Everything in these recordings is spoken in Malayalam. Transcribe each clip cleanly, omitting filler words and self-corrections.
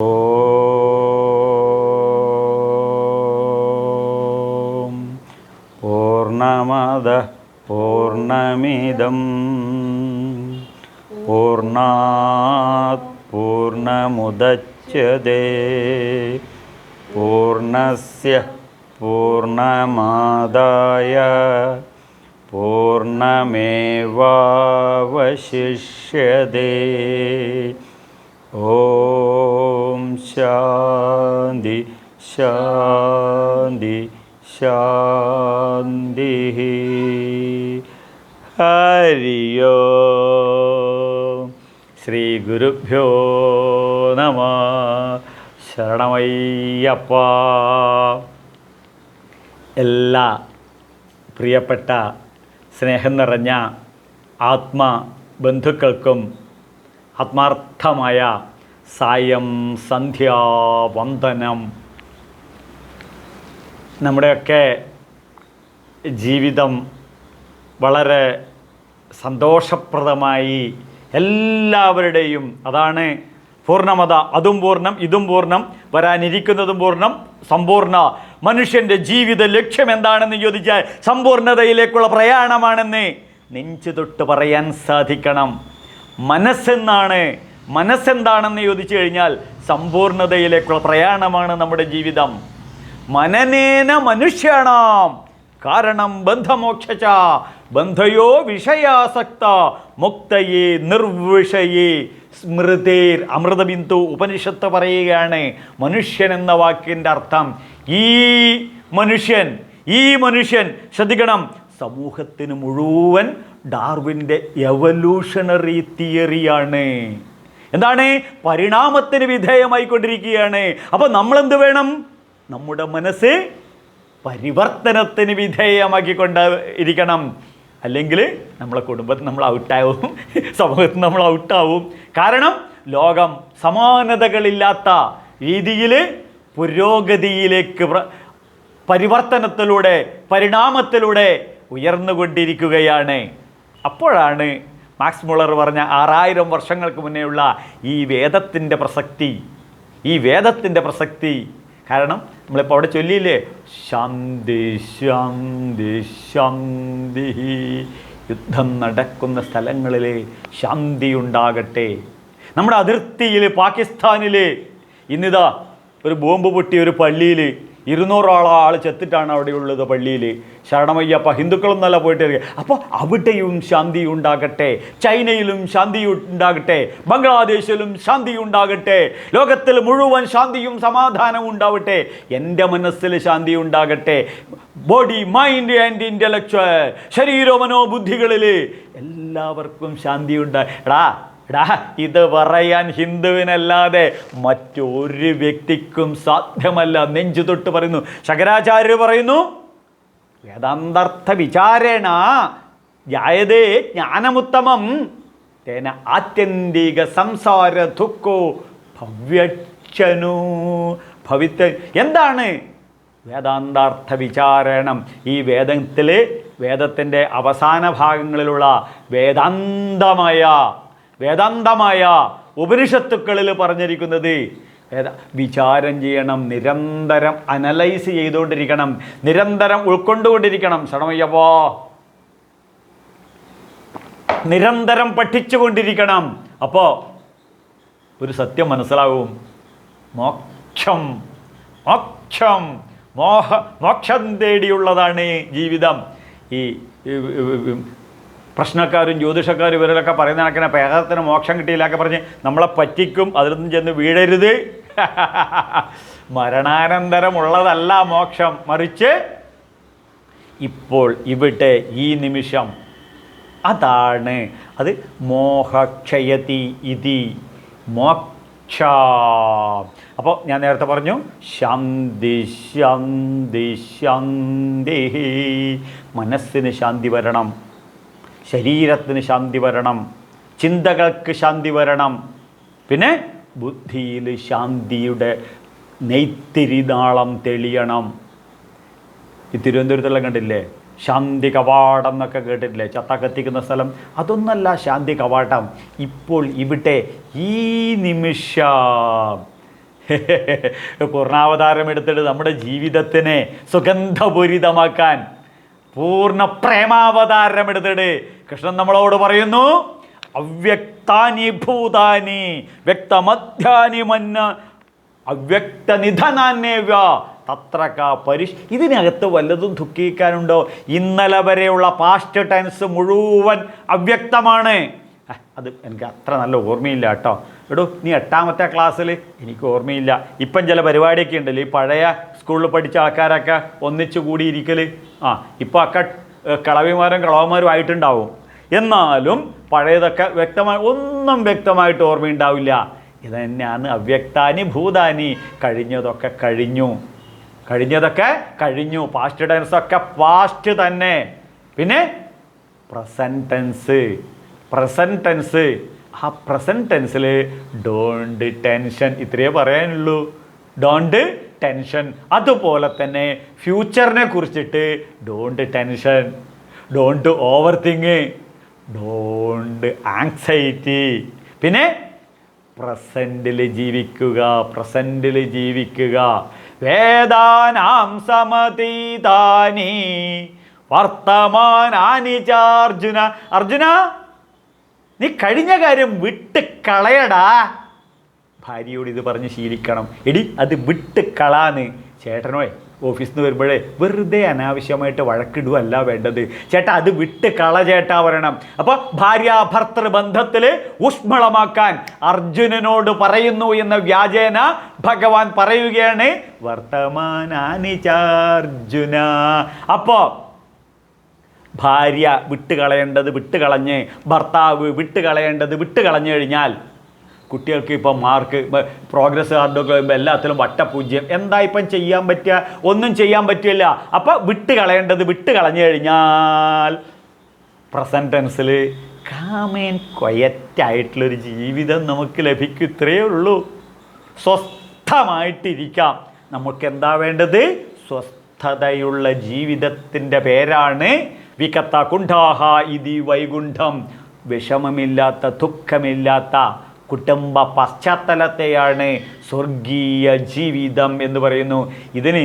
ഓം പൂർണ്ണമദഃ പൂർണ്ണമിദം പൂർണ്ണാത് പൂർണ്ണമുദച്യതേ പൂർണ്ണസ്യ പൂർണ്ണമാദായ പൂർണ്ണമേവാവശിഷ്യതേ. ഓം ശാന്തി ശാന്തി ശാന്തി. ഹരി ഓം. ശ്രീ ഗുരുഭ്യോ നമഃ. ശരണമയ്യപ്പ. എല്ലാ പ്രിയപ്പെട്ട സ്നേഹം നിറഞ്ഞ ആത്മബന്ധുക്കൾക്കും ആത്മാർത്ഥമായ സായം സന്ധ്യാവന്ദനം. നമ്മുടെയൊക്കെ ജീവിതം വളരെ സന്തോഷപ്രദമായി എല്ലാവരുടെയും അതാണ് പൂർണ്ണമത, അതും പൂർണ്ണം ഇതും പൂർണ്ണം, വരാനിരിക്കുന്നതും പൂർണ്ണം സമ്പൂർണ്ണ. മനുഷ്യൻ്റെ ജീവിത ലക്ഷ്യം എന്താണെന്ന് ചോദിച്ചാൽ സമ്പൂർണ്ണതയിലേക്കുള്ള പ്രയാണമാണെന്ന് നെഞ്ചു തൊട്ട് പറയാൻ സാധിക്കണം. മനസ്സെന്താണെന്ന് ചോദിച്ചു കഴിഞ്ഞാൽ സമ്പൂർണ്ണതയിലേക്കുള്ള പ്രയാണമാണ് നമ്മുടെ ജീവിതം. മനനേന മനുഷ്യാണാം കാരണം ബന്ധമോക്ഷച ബന്ധയോ വിഷയാസക്ത മുക്തയേ നിർവിഷയേ സ്മൃതേർ. അമൃതബിന്ദു ഉപനിഷത്ത് പറയുകയാണ് മനുഷ്യൻ എന്ന വാക്കിൻ്റെ അർത്ഥം ഈ മനുഷ്യൻ ശ്രദ്ധിക്കണം, സമൂഹത്തിന് മുഴുവൻ ഡാർവിൻ്റെ എവല്യൂഷണറി തിയറിയാണ്. എന്താണ്? പരിണാമത്തിന് വിധേയമായിക്കൊണ്ടിരിക്കുകയാണ്. അപ്പോൾ നമ്മളെന്ത് വേണം? നമ്മുടെ മനസ്സ് പരിവർത്തനത്തിന് വിധേയമാക്കിക്കൊണ്ട് ഇരിക്കണം. അല്ലെങ്കിൽ നമ്മളെ കുടുംബത്തിൽ നമ്മൾ ഔട്ടാവും, സമൂഹത്തിൽ നമ്മൾ ഔട്ടാവും. കാരണം ലോകം സമാനതകളില്ലാത്ത രീതിയിൽ പുരോഗതിയിലേക്ക് പരിവർത്തനത്തിലൂടെ പരിണാമത്തിലൂടെ ഉയർന്നുകൊണ്ടിരിക്കുകയാണ്. അപ്പോഴാണ് മാക്സ് മുള്ളർ പറഞ്ഞ 6000 വർഷങ്ങൾക്ക് മുന്നേയുള്ള ഈ വേദത്തിൻ്റെ പ്രസക്തി. കാരണം നമ്മളിപ്പോൾ അവിടെ ചൊല്ലിയില്ലേ, ശാന്തി ശാന്തി ശാന്തി. യുദ്ധം നടക്കുന്ന സ്ഥലങ്ങളിൽ ശാന്തി ഉണ്ടാകട്ടെ. നമ്മുടെ അതിർത്തിയിൽ പാകിസ്ഥാനിൽ ഇന്നിതാ ഒരു ബോംബ് പൊട്ടി ഒരു പള്ളിയിൽ 200 ആൾ ചെത്തിട്ടാണ് അവിടെയുള്ളത്. പള്ളിയിൽ ശരണമയ്യപ്പ ഹിന്ദുക്കളും നല്ല പോയിട്ട്. അപ്പോൾ അവിടെയും ശാന്തി ഉണ്ടാകട്ടെ, ചൈനയിലും ശാന്തി ഉണ്ടാകട്ടെ, ബംഗ്ലാദേശിലും ശാന്തി ഉണ്ടാകട്ടെ, ലോകത്തിൽ മുഴുവൻ ശാന്തിയും സമാധാനവും ഉണ്ടാവട്ടെ. എൻ്റെ മനസ്സിൽ ശാന്തി ഉണ്ടാകട്ടെ. ബോഡി മൈൻഡ് ആൻഡ് ഇൻ്റലക്ച്വൽ, ശരീര മനോബുദ്ധികളിൽ എല്ലാവർക്കും ശാന്തി എടാ ഇത് പറയാൻ ഹിന്ദുവിനല്ലാതെ മറ്റൊരു വ്യക്തിക്കും സാധ്യമല്ല. നെഞ്ചു തൊട്ട് പറയുന്നു. ശങ്കരാചാര്യർ പറയുന്നു, വേദാന്തർത്ഥ വിചാരേണ ജായതേ ജ്ഞാനമുത്തമം തേന ആത്യന്തിക സംസാര ദുഃഖോ ഭവ്യച്ഛനു ഭവിത്ത. എന്താണ് വേദാന്താർത്ഥ വിചാരണം? ഈ വേദത്തിൻ്റെ അവസാന ഭാഗങ്ങളിലുള്ള വേദാന്തമായ ഉപനിഷത്തുക്കളിൽ പറഞ്ഞിരിക്കുന്നത് വിചാരം ചെയ്യണം, നിരന്തരം അനലൈസ് ചെയ്തുകൊണ്ടിരിക്കണം, നിരന്തരം ഉൾക്കൊണ്ടുകൊണ്ടിരിക്കണം. ശരണമയ്യപ്പോ, നിരന്തരം പഠിച്ചുകൊണ്ടിരിക്കണം. അപ്പോൾ ഒരു സത്യം മനസ്സിലാവും. മോക്ഷം തേടിയുള്ളതാണ് ജീവിതം. ഈ പ്രശ്നക്കാരും ജ്യോതിഷക്കാരും ഇവരിലൊക്കെ പറയുന്ന കണക്കിന് പേഹത്തിന് മോക്ഷം കിട്ടിയില്ലൊക്കെ പറഞ്ഞ് നമ്മളെ പറ്റിക്കും. അതിലൊന്നും ചെന്ന് വീഴരുത്. മരണാനന്തരമുള്ളതല്ല മോക്ഷം, മറിച്ച് ഇപ്പോൾ ഇവിടെ ഈ നിമിഷം അതാണ്. അത് മോഹക്ഷയതി ഇതി മോക്ഷ. അപ്പോൾ ഞാൻ നേരത്തെ പറഞ്ഞു ശാന്തി ശാന്തി ശാന്തി. മനസ്സിന് ശാന്തി വരണം, ശരീരത്തിന് ശാന്തി വരണം, ചിന്തകൾക്ക് ശാന്തി വരണം, പിന്നെ ബുദ്ധിയിൽ ശാന്തിയുടെ നെയ്ത്തിരിനാളം തെളിയണം. ഈ തിരുവനന്തപുരത്തെല്ലാം കണ്ടില്ലേ, ശാന്തി കവാടം എന്നൊക്കെ കേട്ടിട്ടില്ലേ, ചത്ത കത്തിക്കുന്ന സ്ഥലം? അതൊന്നല്ല ശാന്തി കവാടം. ഇപ്പോൾ ഇവിടെ ഈ നിമിഷം പൂർണ്ണാവതാരം എടുത്തിട്ട് നമ്മുടെ ജീവിതത്തിനെ സുഗന്ധപൂരിതമാക്കാൻ പൂർണ്ണ പ്രേമാവതാരം എടുത്തിട്ട് കൃഷ്ണൻ നമ്മളോട് പറയുന്നു, അവ്യക്താനി ഭൂതാനി വ്യക്തമധ്യാനി മന്ന അവ്യക്തനിധനാന്യവ തത്രക ഇതിനകത്ത് വല്ലതും ദുഃഖിക്കാനുണ്ടോ? ഇന്നലെ വരെയുള്ള പാസ്റ്റ് ടെൻസ് മുഴുവൻ അവ്യക്തമാണ്. അത് എനിക്ക് അത്ര നല്ല ഓർമ്മയില്ല കേട്ടോ. എടോ, നീ 8ാമത്തെ ക്ലാസ്സിൽ എനിക്ക് ഓർമ്മയില്ല. ഇപ്പം ചില പരിപാടിയൊക്കെ ഉണ്ടല്ലോ, ഈ പഴയ സ്കൂളിൽ പഠിച്ച ആൾക്കാരൊക്കെ ഒന്നിച്ചു കൂടിയിരിക്കൽ. ഇപ്പം ഒക്കെ കളവന്മാരും ആയിട്ടുണ്ടാവും. എന്നാലും പഴയതൊക്കെ ഒന്നും വ്യക്തമായിട്ട് ഓർമ്മയുണ്ടാവില്ല. ഇത് തന്നെയാണ് അവ്യക്താനി ഭൂതാനി. കഴിഞ്ഞതൊക്കെ കഴിഞ്ഞു. പാസ്റ്റ് ടെൻസൊക്കെ പാസ്റ്റ് തന്നെ. പിന്നെ പ്രസൻറ്റ് ടെൻസ്. ആ പ്രസൻറ്റ് ടെൻസിൽ ഡോണ്ട് ടെൻഷൻ, ഇത്രയേ പറയാനുള്ളൂ. Don't tension. അതുപോലെ തന്നെ ഫ്യൂച്ചറിനെ കുറിച്ചിട്ട് don't tension, don't over think, don't anxiety. പിന്നെ പ്രസൻറ്റിൽ ജീവിക്കുക. വേദാനാം സമതീതാനി വർത്തമാനാനി ചാർജുന. അർജുന, നീ കഴിഞ്ഞ കാര്യം വിട്ട് കളയടാ. ഭാര്യയോട് ഇത് പറഞ്ഞ് ശീലിക്കണം. എടി, അത് വിട്ട് കളാന്ന്. ചേട്ടനോ ഓഫീസിൽ നിന്ന് വരുമ്പോഴേ വെറുതെ അനാവശ്യമായിട്ട് വഴക്കിടുകയല്ല വേണ്ടത്. ചേട്ടാ, അത് വിട്ട് കള ചേട്ടാ പറയണം. അപ്പോൾ ഭാര്യാഭർത്തൃ ബന്ധത്തിൽ ഊഷ്മളമാക്കാൻ അർജുനനോട് പറയുന്നു എന്ന വ്യാജേന ഭഗവാൻ പറയുകയാണ്, വർത്തമാനാനി ചാർജുന. അപ്പോൾ ഭാര്യ വിട്ടുകളഞ്ഞ് ഭർത്താവ് വിട്ടുകളഞ്ഞു കഴിഞ്ഞാൽ കുട്ടികൾക്ക് ഇപ്പം മാർക്ക്, പ്രോഗ്രസ് കാർഡൊക്കെ വരുമ്പോൾ എല്ലാത്തിലും വട്ടപൂജ്യം. എന്താ ഇപ്പം ചെയ്യാൻ പറ്റുക? ഒന്നും ചെയ്യാൻ പറ്റില്ല. അപ്പം വിട്ടുകളഞ്ഞു കഴിഞ്ഞാൽ പ്രസൻറ്റ് ടെൻസിൽ കാമേൻ ക്വയറ്റായിട്ടുള്ളൊരു ജീവിതം നമുക്ക് ലഭിക്കും. ഇത്രയേ ഉള്ളൂ. സ്വസ്ഥമായിട്ടിരിക്കാം. നമുക്കെന്താ വേണ്ടത്? സ്വസ്ഥതയുള്ള ജീവിതത്തിൻ്റെ പേരാണ് വികത്ത കുണ്ഠാഹ ഇതി വൈകുണ്ഠം. വിഷമമില്ലാത്ത, ദുഃഖമില്ലാത്ത കുടുംബ പശ്ചാത്തലത്തെയാണ് സ്വർഗീയ ജീവിതം എന്ന് പറയുന്നു. ഇതിന്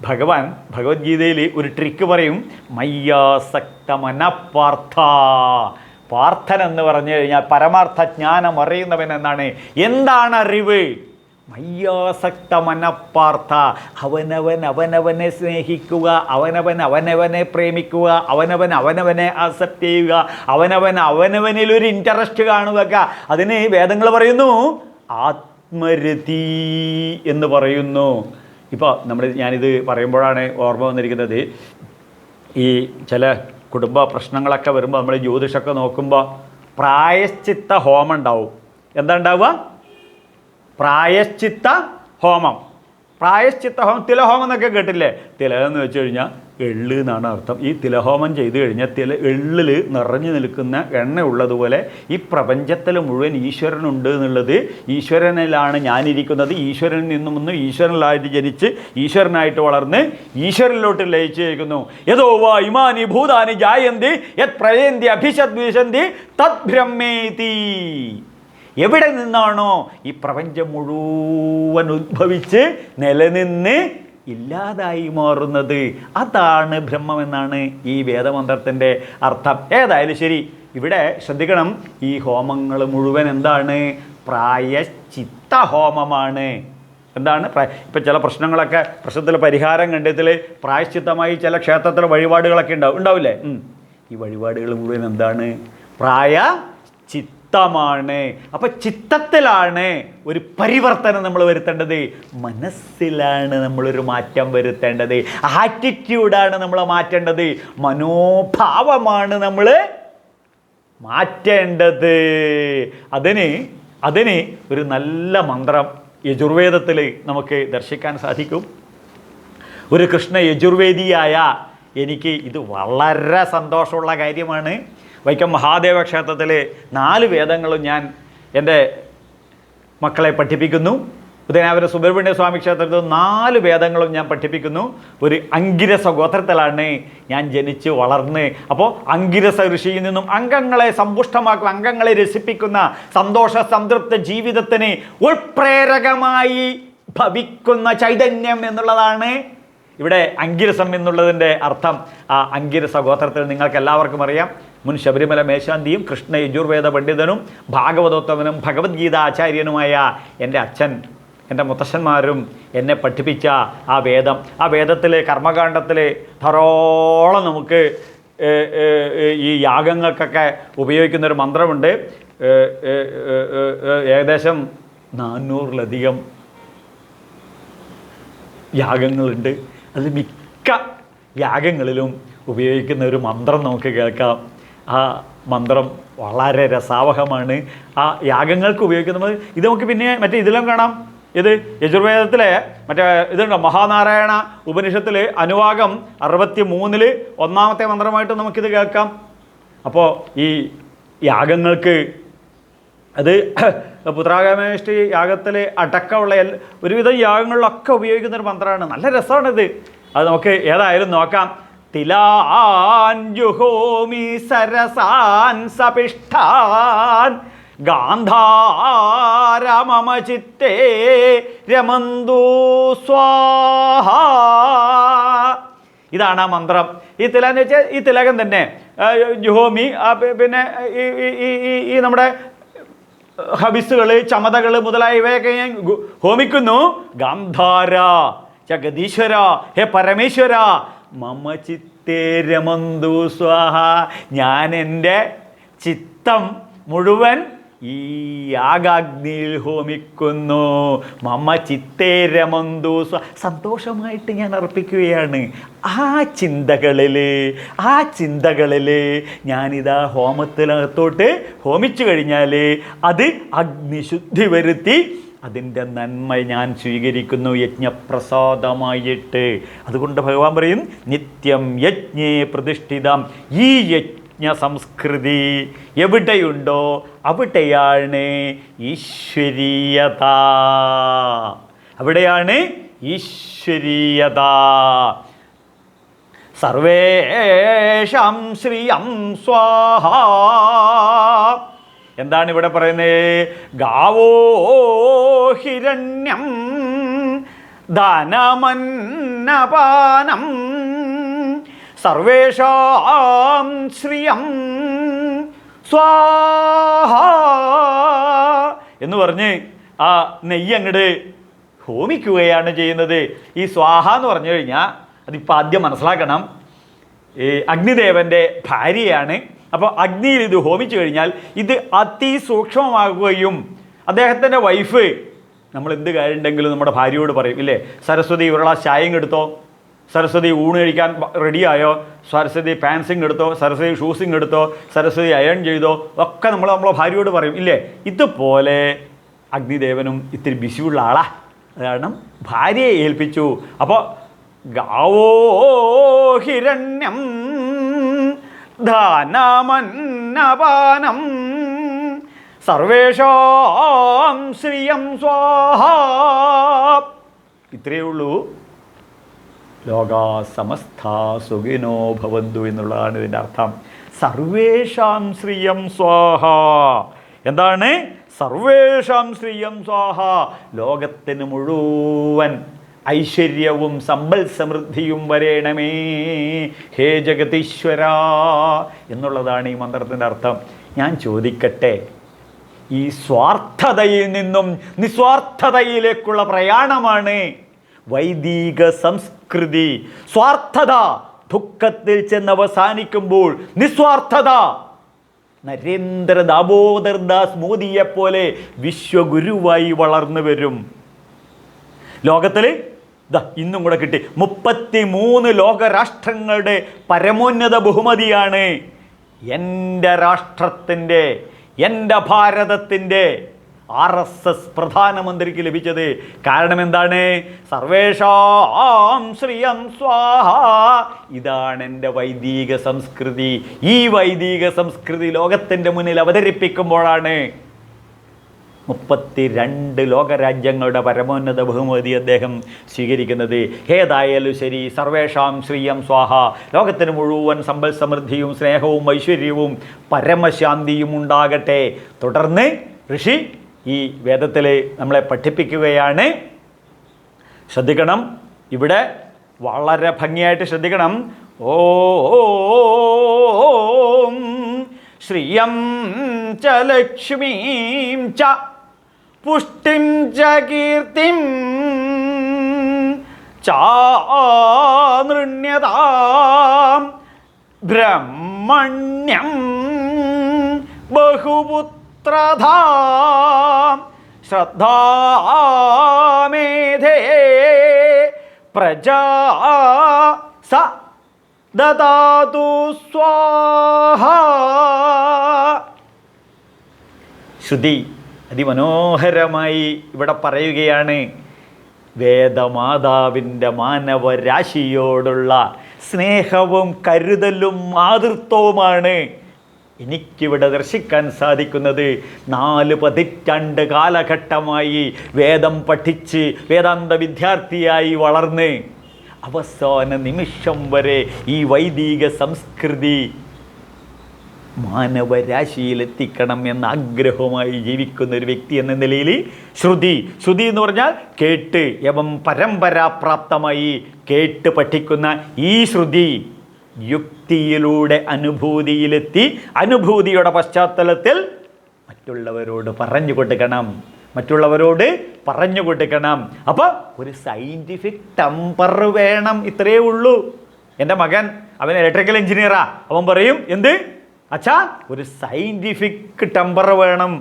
ഭഗവാൻ ഭഗവത്ഗീതയിൽ ഒരു ട്രിക്ക് പറയും, മയ്യാസക്തമനപാർത്ഥ. പാർത്ഥൻ എന്ന് പറഞ്ഞു കഴിഞ്ഞാൽ പരമാർത്ഥ ജ്ഞാനം അറിയുന്നവൻ എന്നാണ്. എന്താണ് അറിവ്? മയ്യാസക്തമനപാർത്ഥ. അവനവനെ സ്നേഹിക്കുക, അവനവനെ പ്രേമിക്കുക, അവനവനെ അക്സെപ്റ്റ് ചെയ്യുക, അവനവനിലൊരു ഇൻട്രസ്റ്റ് കാണുക. അതിന് വേദങ്ങൾ പറയുന്നു ആത്മരതി എന്ന് പറയുന്നു. ഇപ്പോൾ ഞാനിത് പറയുമ്പോഴാണ് ഓർമ്മ വന്നിരിക്കുന്നത്, ഈ ചില കുടുംബ പ്രശ്നങ്ങളൊക്കെ വരുമ്പോൾ നമ്മൾ ജ്യോതിഷമൊക്കെ നോക്കുമ്പോൾ പ്രായശ്ചിത്ത ഹോമം ഉണ്ടാവും. എന്താ ഉണ്ടാവുക? പ്രായശ്ചിത്ത ഹോമം. തിലഹോമം എന്നൊക്കെ കേട്ടില്ലേ? തിലഹം എന്ന് വെച്ച് കഴിഞ്ഞാൽ എള്ള് എന്നാണ് അർത്ഥം. ഈ തിലഹോമം ചെയ്തു കഴിഞ്ഞാൽ എള്ളിൽ നിറഞ്ഞു നിൽക്കുന്ന എണ്ണ ഉള്ളതുപോലെ ഈ പ്രപഞ്ചത്തിൽ മുഴുവൻ ഈശ്വരനുണ്ട് എന്നുള്ളത്, ഈശ്വരനിലാണ് ഞാനിരിക്കുന്നത്, ഈശ്വരനിൽ നിന്നും ഒന്ന് ഈശ്വരനിലായിട്ട് ജനിച്ച് ഈശ്വരനായിട്ട് വളർന്ന് ഈശ്വരനിലോട്ട് ലയിച്ചിരിക്കുന്നു. യതോ വാ ഇമാനി ഭൂതാനി ജായന്തി യത് പ്രയന്തി അഭിഷദ്വിശന്തി തത് ബ്രഹ്മേതി. എവിടെ നിന്നാണോ ഈ പ്രപഞ്ചം മുഴുവൻ ഉദ്ഭവിച്ച് നിലനിന്ന് ഇല്ലാതായി മാറുന്നത്, അതാണ് ബ്രഹ്മമെന്നാണ് ഈ വേദമന്ത്രത്തിൻ്റെ അർത്ഥം. ഏതായാലും ശരി, ഇവിടെ ശ്രദ്ധിക്കണം, ഈ ഹോമങ്ങൾ മുഴുവൻ എന്താണ്? പ്രായശ്ചിത്ത ഹോമമാണ്. എന്താണ്? ഇപ്പം ചില പ്രശ്നങ്ങളൊക്കെ പ്രശ്നത്തിൽ പരിഹാരം കണ്ടെത്തൽ പ്രായശ്ചിത്തമായി ചില ക്ഷേത്രത്തിലെ വഴിപാടുകളൊക്കെ ഉണ്ടാവില്ലേ? ഈ വഴിപാടുകൾ മുഴുവൻ എന്താണ്? ചിത്തമാണ്. അപ്പം ചിത്തത്തിലാണ് ഒരു പരിവർത്തനം നമ്മൾ വരുത്തേണ്ടത്. മനസ്സിലാണ് നമ്മളൊരു മാറ്റം വരുത്തേണ്ടത്. ആറ്റിറ്റ്യൂഡാണ് നമ്മൾ മാറ്റേണ്ടത്. മനോഭാവമാണ് നമ്മൾ മാറ്റേണ്ടത്. അതിന് ഒരു നല്ല മന്ത്രം യജുർവേദത്തിൽ നമുക്ക് ദർശിക്കാൻ സാധിക്കും. ഒരു കൃഷ്ണ യജുർവേദിയായ എനിക്ക് ഇത് വളരെ സന്തോഷമുള്ള കാര്യമാണ്. വൈക്കം മഹാദേവ ക്ഷേത്രത്തിൽ 4 വേദങ്ങളും ഞാൻ എൻ്റെ മക്കളെ പഠിപ്പിക്കുന്നു. ഉദയനാപുരം സുബ്രഹ്മണ്യ സ്വാമി ക്ഷേത്രത്തിൽ 4 വേദങ്ങളും ഞാൻ പഠിപ്പിക്കുന്നു. ഒരു അങ്കിരസ ഗോത്രത്തിലാണ് ഞാൻ ജനിച്ച് വളർന്ന്. അപ്പോൾ അങ്കിരസ ഋഷിയിൽ നിന്നും അംഗങ്ങളെ സമ്പുഷ്ടമാക്കും, അംഗങ്ങളെ രസിപ്പിക്കുന്ന സന്തോഷ സംതൃപ്ത ജീവിതത്തിന് ഉൾപ്രേരകമായി ഭവിക്കുന്ന ചൈതന്യം എന്നുള്ളതാണ് ഇവിടെ അങ്കിരസം എന്നുള്ളതിൻ്റെ അർത്ഥം. ആ അങ്കിരസ ഗോത്രത്തിൽ നിങ്ങൾക്ക് എല്ലാവർക്കും അറിയാം, മുൻ ശബരിമല മേശാന്തിയും കൃഷ്ണ യജുർവേദ പണ്ഡിതനും ഭാഗവതോത്തമനും ഭഗവത്ഗീത ആചാര്യനുമായ എൻ്റെ അച്ഛൻ, എൻ്റെ മുത്തശ്ശന്മാരും എന്നെ പഠിപ്പിച്ച ആ വേദം, ആ വേദത്തിൽ കർമ്മകാണ്ഡത്തിൽ ധാരാളം നമുക്ക് ഈ യാഗങ്ങൾക്കൊക്കെ ഉപയോഗിക്കുന്നൊരു മന്ത്രമുണ്ട്. ഏകദേശം 400-ലധികം യാഗങ്ങളുണ്ട്. അതിൽ മിക്ക യാഗങ്ങളിലും ഉപയോഗിക്കുന്ന ഒരു മന്ത്രം നമുക്ക് കേൾക്കാം. ആ മന്ത്രം വളരെ രസാവഹമാണ്. ആ യാഗങ്ങൾക്ക് ഉപയോഗിക്കുന്നത് ഇത് നമുക്ക് പിന്നെ മറ്റേ ഇതിലും കാണാം. ഇത് യജുർവേദത്തിലെ മറ്റേ ഇതുണ്ടോ, മഹാനാരായണ ഉപനിഷത്തിൽ അനുവാകം 63 1-ാമത്തെ മന്ത്രമായിട്ട് നമുക്കിത് കേൾക്കാം. അപ്പോൾ ഈ യാഗങ്ങൾക്ക് അത് പുത്രാകാമേഷ്ടി യാഗത്തിൽ അടക്കമുള്ള ഒരുവിധം യാഗങ്ങളിലൊക്കെ ഉപയോഗിക്കുന്നൊരു മന്ത്രമാണ്. നല്ല രസമാണിത്. അത് നമുക്ക് ഏതായാലും നോക്കാം. തിലാൻ ജുഹോമി സരസാൻ സപിഷ്ഠാൻ ഗാന്ധാരമമ ചിത്തേ രമന്തു സ്വാഹ. ഇതാണ് ആ മന്ത്രം. ഈ തിലകെന്ന് വെച്ചാൽ ഈ തിലകം തന്നെ ജുഹോമി, പിന്നെ ഈ നമ്മുടെ ഹബിസുകൾ, ചമതകൾ മുതലായവയൊക്കെ ഞാൻ ഹോമിക്കുന്നു. ഗാന്ധാര ജഗദീശ്വര, ഹേ പരമേശ്വര, മമ ചിത്തേ രമന്തു സ്വാഹ. ഞാൻ എൻ്റെ ചിത്തം മുഴുവൻ ഈ യാഗാഗ്നിയിൽ ഹോമിക്കുന്നു. മമ ചിത്തേ രമന്തു സ്വാഹ. സന്തോഷമായിട്ട് ഞാൻ അർപ്പിക്കുകയാണ്. ആ ചിന്തകളിൽ ഞാനിതാ ഹോമത്തിനകത്തോട്ട് ഹോമിച്ചു കഴിഞ്ഞാൽ അത് അഗ്നിശുദ്ധി വരുത്തി അതിൻ്റെ നന്മ ഞാൻ സ്വീകരിക്കുന്നു യജ്ഞപ്രസാദമായിട്ട്. അതുകൊണ്ട് ഭഗവാൻ പറയും, നിത്യം യജ്ഞേ പ്രതിഷ്ഠിതം. ഈ യജ്ഞ സംസ്കൃതി എവിടെയുണ്ടോ അവിടെയാണ് ഈശ്വരീയത. അവിടെയാണ് ഈശ്വരീയത. സർവേഷാം ശ്രിയം സ്വാഹ. എന്താണ് ഇവിടെ പറയുന്നത്? ഗാവോ ഹിരണ്യം ധനമന്നപാനം സർവേഷാം ശ്രിയം സ്വാഹ എന്ന് പറഞ്ഞ് ആ നെയ്യ് അങ്ങോട്ട് ഹോമിക്കുകയാണ് ചെയ്യുന്നത്. ഈ സ്വാഹ എന്ന് പറഞ്ഞു കഴിഞ്ഞാൽ അതിപ്പോൾ ആദ്യം മനസ്സിലാക്കണം, ഈ അഗ്നിദേവൻ്റെ ഭാര്യയാണ്. അപ്പോൾ അഗ്നിയിൽ ഇത് ഹോമിച്ചു കഴിഞ്ഞാൽ ഇത് അതിസൂക്ഷ്മമാകുകയും അദ്ദേഹത്തിൻ്റെ വൈഫ്, നമ്മൾ എന്ത് കാര്യം ഉണ്ടെങ്കിലും നമ്മുടെ ഭാര്യയോട് പറയും ഇല്ലേ, സരസ്വതി ഒരു ഗ്ലാസ് ചായയും എടുത്തോ, സരസ്വതി ഊണ് കഴിക്കാൻ റെഡിയായോ, സരസ്വതി പാൻസിങ് എടുത്തോ, സരസ്വതി ഷൂസിങ് എടുത്തോ, സരസ്വതി അയൺ ചെയ്തോ, ഒക്കെ നമ്മളെ ഭാര്യയോട് പറയും ഇല്ലേ. ഇതുപോലെ അഗ്നിദേവനും ഇത്തിരി ബിസിയുള്ള ആളാ, കാരണം ഭാര്യയെ ഏൽപ്പിച്ചു. അപ്പോൾ ഗാവോ ഹിരണ്യം ധനമന്നപാനം സർവേഷാം ശ്രിയം സ്വാഹ. ഇത്രയേ ഉള്ളൂ. ലോകാ സമസ്താ സുഖിനോ ഭവന്തു എന്നുള്ളതാണ് ഇതിൻ്റെ അർത്ഥം. സർവേഷാം ശ്രിയം സ്വാഹ. എന്താണ് സർവേഷാം ശ്രിയം സ്വാഹ? ലോകത്തിന് മുഴുവൻ ഐശ്വര്യവും സമ്പൽ സമൃദ്ധിയും വരേണമേ ഹേ ജഗതീശ്വര എന്നുള്ളതാണ് ഈ മന്ത്രത്തിൻ്റെ അർത്ഥം. ഞാൻ ചോദിക്കട്ടെ, ഈ സ്വാർത്ഥതയിൽ നിന്നും നിസ്വാർത്ഥതയിലേക്കുള്ള പ്രയാണമാണ് വൈദിക സംസ്കൃതി. സ്വാർത്ഥത ദുഃഖത്തിൽ ചെന്ന് അവസാനിക്കുമ്പോൾ നിസ്വാർത്ഥത നരേന്ദ്ര ദാമോദർ ദാസ് മോദിയെപ്പോലെ വിശ്വഗുരുവായി വളർന്നു വരും. ലോകത്തിൽ ഇന്നും കൂടെ കിട്ടി 33 ലോകരാഷ്ട്രങ്ങളുടെ പരമോന്നത ബഹുമതിയാണ് എൻ്റെ രാഷ്ട്രത്തിൻ്റെ, എൻ്റെ ഭാരതത്തിൻ്റെ RSS പ്രധാനമന്ത്രിക്ക് ലഭിച്ചത്. കാരണം എന്താണ്? സർവേഷാം ശ്രിയം സ്വാഹ. ഇതാണ് എൻ്റെ വൈദിക സംസ്കൃതി. ഈ വൈദിക സംസ്കൃതി ലോകത്തിൻ്റെ മുന്നിൽ അവതരിപ്പിക്കുമ്പോഴാണ് 32 ലോകരാജ്യങ്ങളുടെ പരമോന്നത ബഹുമതി അദ്ദേഹം സ്വീകരിക്കുന്നത്. ഏതായാലും ശരി, സർവേഷാം ശ്രിയം സ്വാഹ. ലോകത്തിന് മുഴുവൻ സമ്പൽ സമൃദ്ധിയും സ്നേഹവും ഐശ്വര്യവും പരമശാന്തിയും ഉണ്ടാകട്ടെ. തുടർന്ന് ഋഷി ഈ വേദത്തിൽ നമ്മളെ പഠിപ്പിക്കുകയാണ്, ശ്രദ്ധിക്കണം, ഇവിടെ വളരെ ഭംഗിയായിട്ട് ശ്രദ്ധിക്കണം. ഓം ശ്രിയം ച ലക്ഷ്മീം ച പുഷ്ടിം ച കീർത്തിം ചാനൃണ്യതാം ബ്രഹ്മണ്യം ബഹുപുത്രധാം ശ്രദ്ധാമേധേ പ്രജാ സ ദദാതു സ്വാഹ. ശ്രുതി അതിമനോഹരമായി ഇവിടെ പറയുകയാണ്. വേദമാതാവിൻ്റെ മാനവരാശിയോടുള്ള സ്നേഹവും കരുതലും മാതൃത്വവുമാണ് എനിക്കിവിടെ ദർശിക്കാൻ സാധിക്കുന്നത്. 4 പതിറ്റാണ്ട് കാലഘട്ടമായി വേദം പഠിച്ച് വേദാന്ത വിദ്യാർത്ഥിയായി വളർന്ന് അവസാന നിമിഷം വരെ ഈ വൈദിക സംസ്കൃതി മാനവരാശിയിലെത്തിക്കണം എന്ന ആഗ്രഹവുമായി ജീവിക്കുന്ന ഒരു വ്യക്തി എന്ന നിലയിൽ ശ്രുതി എന്ന് പറഞ്ഞാൽ കേട്ട് എവം പരമ്പരാപ്രാപ്തമായി കേട്ട് പഠിക്കുന്ന ഈ ശ്രുതി യുക്തിയിലൂടെ അനുഭൂതിയിലെത്തി അനുഭൂതിയുടെ പശ്ചാത്തലത്തിൽ മറ്റുള്ളവരോട് പറഞ്ഞു കൊടുക്കണം. അപ്പോൾ ഒരു സയൻറ്റിഫിക് ടെമ്പർ വേണം, ഇത്രയേ ഉള്ളൂ. എൻ്റെ മകൻ അവൻ ഇലക്ട്രിക്കൽ എഞ്ചിനീയറാ, അവൻ പറയും എന്ത് അച്ഛാ ഒരു സയൻറ്റിഫിക് ടെമ്പർ വേണം.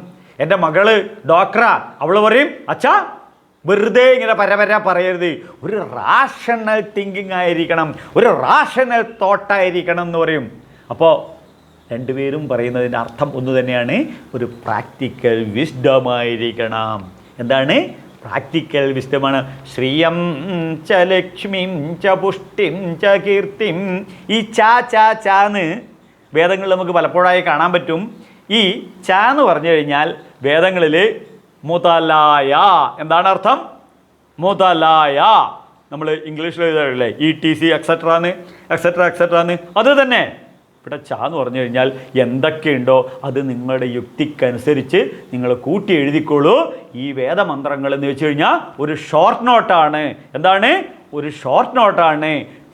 എൻ്റെ മകള് ഡോക്ടറാ, അവൾ പറയും അച്ഛാ വെറുതെ ഇങ്ങനെ പരപര പറയരുത്, ഒരു റാഷണൽ തിങ്കിങ് ആയിരിക്കണം, ഒരു റാഷണൽ തോട്ടായിരിക്കണം എന്ന് പറയും. അപ്പോൾ രണ്ടുപേരും പറയുന്നതിൻ്റെ അർത്ഥം ഒന്ന് തന്നെയാണ്, ഒരു പ്രാക്ടിക്കൽ വിസ്ഡമായിരിക്കണം. എന്താണ് പ്രാക്ടിക്കൽ വിസ്ഡമാണ്? ശ്രിയം ച ലക്ഷ്മീം ച പുഷ്ടിം ച കീർത്തിം. ഈ ചാന്ന് വേദങ്ങളിൽ നമുക്ക് പലപ്പോഴായി കാണാൻ പറ്റും. ഈ എന്ന് പറഞ്ഞു കഴിഞ്ഞാൽ വേദങ്ങളിൽ മുതലായ എന്താണ് അർത്ഥം? മുതലായ. നമ്മൾ ഇംഗ്ലീഷിൽ എഴുതാറില്ലേ ETC എക്സെട്രാന്ന്. അത് തന്നെ ഇവിടെ എന്ന് പറഞ്ഞു കഴിഞ്ഞാൽ എന്തൊക്കെയുണ്ടോ അത് നിങ്ങളുടെ യുക്തിക്കനുസരിച്ച് നിങ്ങൾ കൂട്ടി എഴുതിക്കോളൂ. ഈ വേദമന്ത്രങ്ങൾ എന്ന് വെച്ച് കഴിഞ്ഞാൽ ഒരു ഷോർട്ട് നോട്ടാണ്. എന്താണ്? ഒരു ഷോർട്ട് നോട്ടാണ്.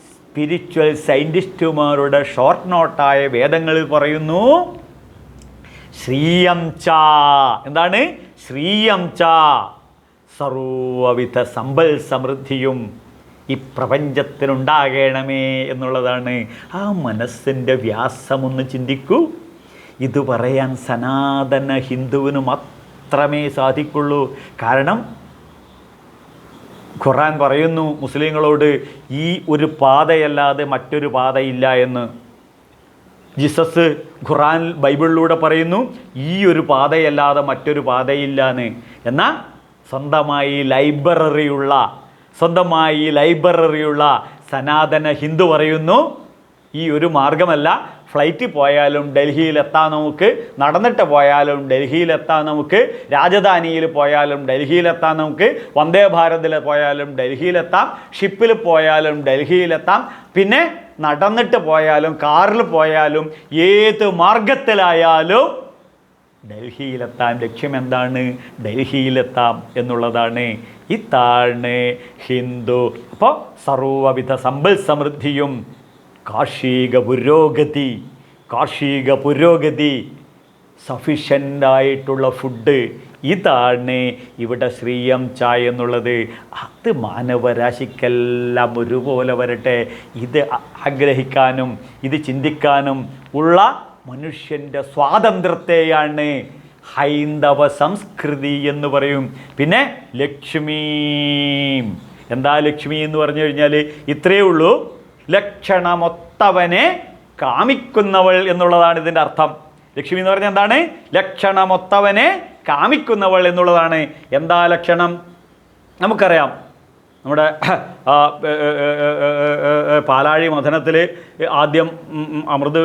സ്പിരിച്വൽ സയൻറ്റിസ്റ്റുമാരുടെ ഷോർട്ട് നോട്ടായ വേദങ്ങളിൽ പറയുന്നു ശ്രീയം ച. എന്താണ്? ശ്രീയം ച. സർവവിധ സമ്പൽ സമൃദ്ധിയും ഈ പ്രപഞ്ചത്തിനുണ്ടാകണമേ എന്നുള്ളതാണ്. ആ മനസ്സിൻ്റെ വ്യാസമൊന്ന് ചിന്തിക്കൂ. ഇത് പറയാൻ സനാതന ഹിന്ദുവിന് മാത്രമേ സാധിക്കുള്ളൂ. കാരണം ഖുർആൻ പറയുന്നു മുസ്ലിങ്ങളോട് ഈ ഒരു പാതയല്ലാതെ മറ്റൊരു പാതയില്ല എന്ന്. ജീസസ് ഖുർആൻ ബൈബിളിലൂടെ പറയുന്നു ഈ ഒരു പാതയല്ലാതെ മറ്റൊരു പാതയില്ല എന്ന്. എന്നാൽ സ്വന്തമായി ലൈബ്രറിയുള്ള സനാതന ഹിന്ദു പറയുന്നു ഈ ഒരു മാർഗമല്ല. ഫ്ലൈറ്റിൽ പോയാലും ഡൽഹിയിലെത്താം നമുക്ക്, നടന്നിട്ട് പോയാലും ഡൽഹിയിലെത്താം നമുക്ക്, രാജധാനിയിൽ പോയാലും ഡൽഹിയിലെത്താം നമുക്ക്, വന്ദേ ഭാരതിൽ പോയാലും ഡൽഹിയിലെത്താം, ഷിപ്പിൽ പോയാലും ഡൽഹിയിലെത്താം, പിന്നെ നടന്നിട്ട് പോയാലും കാറിൽ പോയാലും ഏത് മാർഗത്തിലായാലും ഡൽഹിയിലെത്താൻ. ലക്ഷ്യം എന്താണ്? ഡൽഹിയിലെത്താം എന്നുള്ളതാണ്. ഇതാണ് ഹിന്ദു. അപ്പോൾ സർവവിധ സമ്പൽ സമൃദ്ധിയും കാർഷിക പുരോഗതി സഫിഷ്യൻ്റായിട്ടുള്ള ഫുഡ്, ഇതാണ് ഇവിടെ ശ്രീയം ചായ എന്നുള്ളത്. അത് മാനവരാശിക്കെല്ലാം ഒരുപോലെ വരട്ടെ. ഇത് ആഗ്രഹിക്കാനും ഇത് ചിന്തിക്കാനും ഉള്ള മനുഷ്യൻ്റെ സ്വാതന്ത്ര്യത്തെയാണ് ഹൈന്ദവ സംസ്കൃതി എന്ന് പറയും. പിന്നെ ലക്ഷ്മി. എന്താ ലക്ഷ്മി എന്ന് പറഞ്ഞു കഴിഞ്ഞാൽ ഇത്രയേ ഉള്ളൂ, ലക്ഷണമൊത്തവനെ കാമിക്കുന്നവൾ എന്നുള്ളതാണ് ഇതിൻ്റെ അർത്ഥം. ലക്ഷ്മി എന്ന് പറഞ്ഞാൽ എന്താണ്? ലക്ഷണമൊത്തവനെ കാമിക്കുന്നവൾ എന്നുള്ളതാണ്. എന്താ ലക്ഷണം? നമുക്കറിയാം. നമ്മുടെ പാലാഴി മഥനത്തിൽ ആദ്യം അമൃത്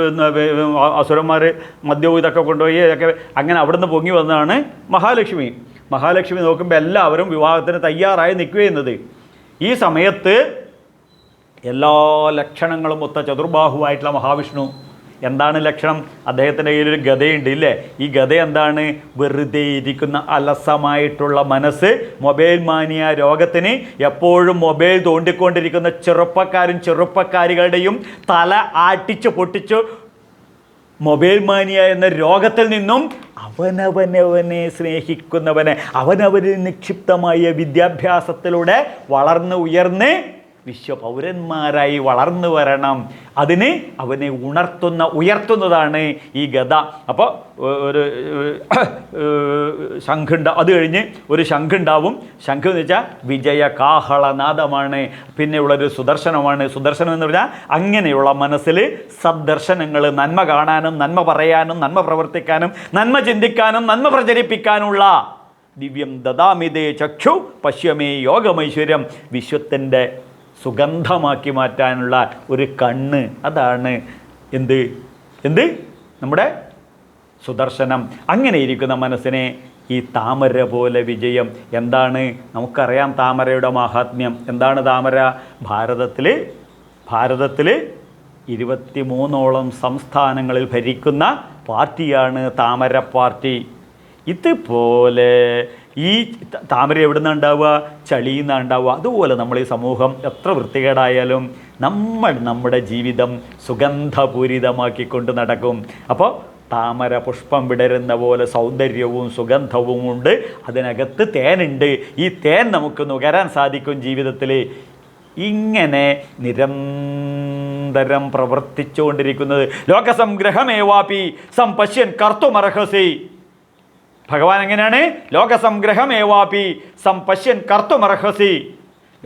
അസുരന്മാർ മദ്യവും ഇതൊക്കെ കൊണ്ടുപോയി ഇതൊക്കെ അങ്ങനെ അവിടുന്ന് പൊങ്ങി വന്നതാണ് മഹാലക്ഷ്മി. മഹാലക്ഷ്മി നോക്കുമ്പോൾ എല്ലാവരും വിവാഹത്തിന് തയ്യാറായി നിൽക്കുകയെന്നത്. ഈ സമയത്ത് എല്ലാ ലക്ഷണങ്ങളും ഒത്ത ചതുർബാഹുവായിട്ടുള്ള മഹാവിഷ്ണു എന്താണ് ലക്ഷണം? അദ്ദേഹത്തിൻ്റെ കയ്യിലൊരു ഗദയുണ്ട് ഇല്ലേ? ഈ ഗദ എന്താണ്? വെറുതെ ഇരിക്കുന്ന അലസമായിട്ടുള്ള മനസ്സ്. മൊബൈൽ മാനിയ രോഗത്തിന് എപ്പോഴും മൊബൈൽ തോണ്ടിക്കൊണ്ടിരിക്കുന്ന ചെറുപ്പക്കാരും ചെറുപ്പക്കാരികളുടെയും തല ആട്ടിച്ച് പൊട്ടിച്ച് മൊബൈൽ മാനിയ എന്ന രോഗത്തിൽ നിന്നും അവനവനെ സ്നേഹിക്കുന്നവനെ അവനവരിൽ നിക്ഷിപ്തമായ വിദ്യാഭ്യാസത്തിലൂടെ വളർന്ന് ഉയർന്ന് വിശ്വപൗരന്മാരായി വളർന്നു വരണം. അതിന് അവനെ ഉയർത്തുന്നതാണ് ഈ ഗദ. അപ്പോൾ ഒരു അത് കഴിഞ്ഞ് ഒരു ശംഖുണ്ടാവും. ശംഖ് എന്ന് വെച്ചാൽ വിജയകാഹളനാദമാണ്. പിന്നെയുള്ളൊരു സുദർശനമാണ്. സുദർശനം എന്ന് പറഞ്ഞാൽ അങ്ങനെയുള്ള മനസ്സിൽ സദ്ദർശനങ്ങൾ, നന്മ കാണാനും നന്മ പറയാനും നന്മ പ്രവർത്തിക്കാനും നന്മ ചിന്തിക്കാനും നന്മ പ്രചരിപ്പിക്കാനുള്ള ദിവ്യം ദദാമിതേ ചക്ഷു പശ്യമേ യോഗമൈശ്വര്യം, വിശ്വത്തിൻ്റെ സുഗന്ധമാക്കി മാറ്റാനുള്ള ഒരു കണ്ണ്. അതാണ് എന്ത് നമ്മുടെ സുദർശനം. അങ്ങനെ ഇരിക്കുന്ന മനസ്സിനെ ഈ താമര പോലെ വിജയം. എന്താണ്? നമുക്കറിയാം താമരയുടെ മാഹാത്മ്യം. എന്താണ് താമര? ഭാരതത്തിൽ 23ഓളം സംസ്ഥാനങ്ങളിൽ ഭരിക്കുന്ന പാർട്ടിയാണ് താമര പാർട്ടി. ഇതുപോലെ ഈ താമര എവിടെ നിന്നാണ് ഉണ്ടാവുക? ചളിയിൽ നിന്നാണ് ഉണ്ടാവുക. അതുപോലെ നമ്മൾ ഈ സമൂഹം എത്ര വൃത്തികേടായാലും നമ്മുടെ ജീവിതം സുഗന്ധപൂരിതമാക്കിക്കൊണ്ട് നടക്കും. അപ്പോൾ താമര പുഷ്പം വിടരുന്ന പോലെ സൗന്ദര്യവും സുഗന്ധവും ഉണ്ട്. അതിനകത്ത് തേനുണ്ട്. ഈ തേൻ നമുക്ക് നുകരാൻ സാധിക്കും ജീവിതത്തിൽ. ഇങ്ങനെ നിരന്തരം പ്രവർത്തിച്ചുകൊണ്ടിരിക്കുന്നത് ലോകസംഗ്രഹമേവാപി സംപശ്യൻ കർത്തുമർഹസി. ഭഗവാൻ എങ്ങനെയാണ്? ലോകസംഗ്രഹമേവാപി സംപശ്യൻ കർത്തുമർഹസി.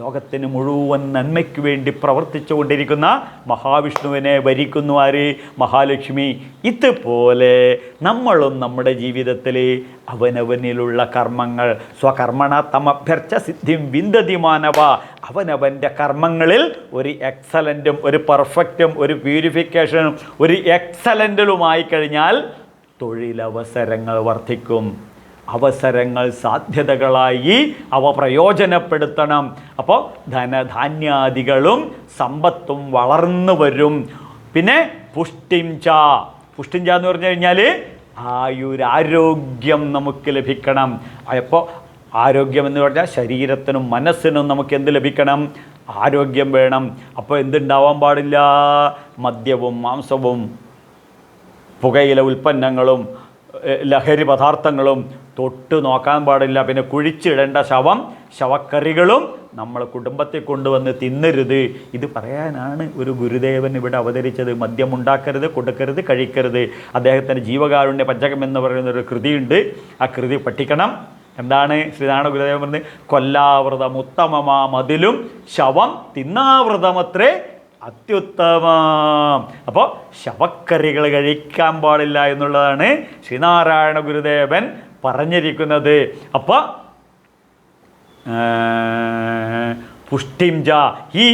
ലോകത്തിന് മുഴുവൻ നന്മയ്ക്ക് വേണ്ടി പ്രവർത്തിച്ചുകൊണ്ടിരിക്കുന്ന മഹാവിഷ്ണുവിനെ ഭരിക്കുന്നു ആര്? മഹാലക്ഷ്മി. ഇതുപോലെ നമ്മളും നമ്മുടെ ജീവിതത്തിൽ അവനവനിലുള്ള കർമ്മങ്ങൾ സ്വകർമ്മണ തമഭ്യർച്ച സിദ്ധിം വിന്ദതി മാനവ, അവനവൻ്റെ കർമ്മങ്ങളിൽ ഒരു എക്സലൻറ്റും ഒരു പെർഫെക്റ്റും ഒരു പ്യൂരിഫിക്കേഷനും ഒരു എക്സലൻറ്റിലുമായി കഴിഞ്ഞാൽ തൊഴിലവസരങ്ങൾ വർദ്ധിക്കും. അവസരങ്ങൾ സാധ്യതകളായി അവ പ്രയോജനപ്പെടുത്തണം. അപ്പോൾ ധനധാന്യാദികളും സമ്പത്തും വളർന്നു വരും. പിന്നെ പുഷ്ടിംച എന്ന് പറഞ്ഞു കഴിഞ്ഞാൽ ആരോഗ്യം നമുക്ക് ലഭിക്കണം. അപ്പോൾ ആരോഗ്യം എന്ന് പറഞ്ഞാൽ ശരീരത്തിനും മനസ്സിനും നമുക്ക് എന്ത് ലഭിക്കണം? ആരോഗ്യം വേണം. അപ്പോൾ എന്തുണ്ടാവാൻ പാടില്ല? മദ്യവും മാംസവും പുകയില ഉൽപ്പന്നങ്ങളും ലഹരി പദാർത്ഥങ്ങളും തൊട്ട് നോക്കാൻ പാടില്ല. പിന്നെ കുഴിച്ചിടേണ്ട ശവക്കറികളും നമ്മൾ കുടുംബത്തിൽ കൊണ്ടുവന്ന് തിന്നരുത്. ഇത് പറയാനാണ് ഒരു ഗുരുദേവൻ ഇവിടെ അവതരിച്ചത്. മദ്യമുണ്ടാക്കരുത്, കൊടുക്കരുത്, കഴിക്കരുത്. അദ്ദേഹത്തിൻ്റെ ജീവകാരുണ്യ പഞ്ചകം എന്ന് പറയുന്നൊരു കൃതിയുണ്ട്. ആ കൃതി പഠിക്കണം. എന്താണ് ശ്രീനാരായണ ഗുരുദേവൻ പറഞ്ഞത്? കൊല്ലാവൃതം ഉത്തമമാ മതിലും ശവം തിന്നാവൃതമത്രേ അത്യുത്തമം. അപ്പോൾ ശവക്കറികൾ കഴിക്കാൻ പാടില്ല എന്നുള്ളതാണ് ശ്രീനാരായണ ഗുരുദേവൻ പറഞ്ഞിരിക്കുന്നത്. അപ്പോൾ പുഷ്ടിംജ, ഈ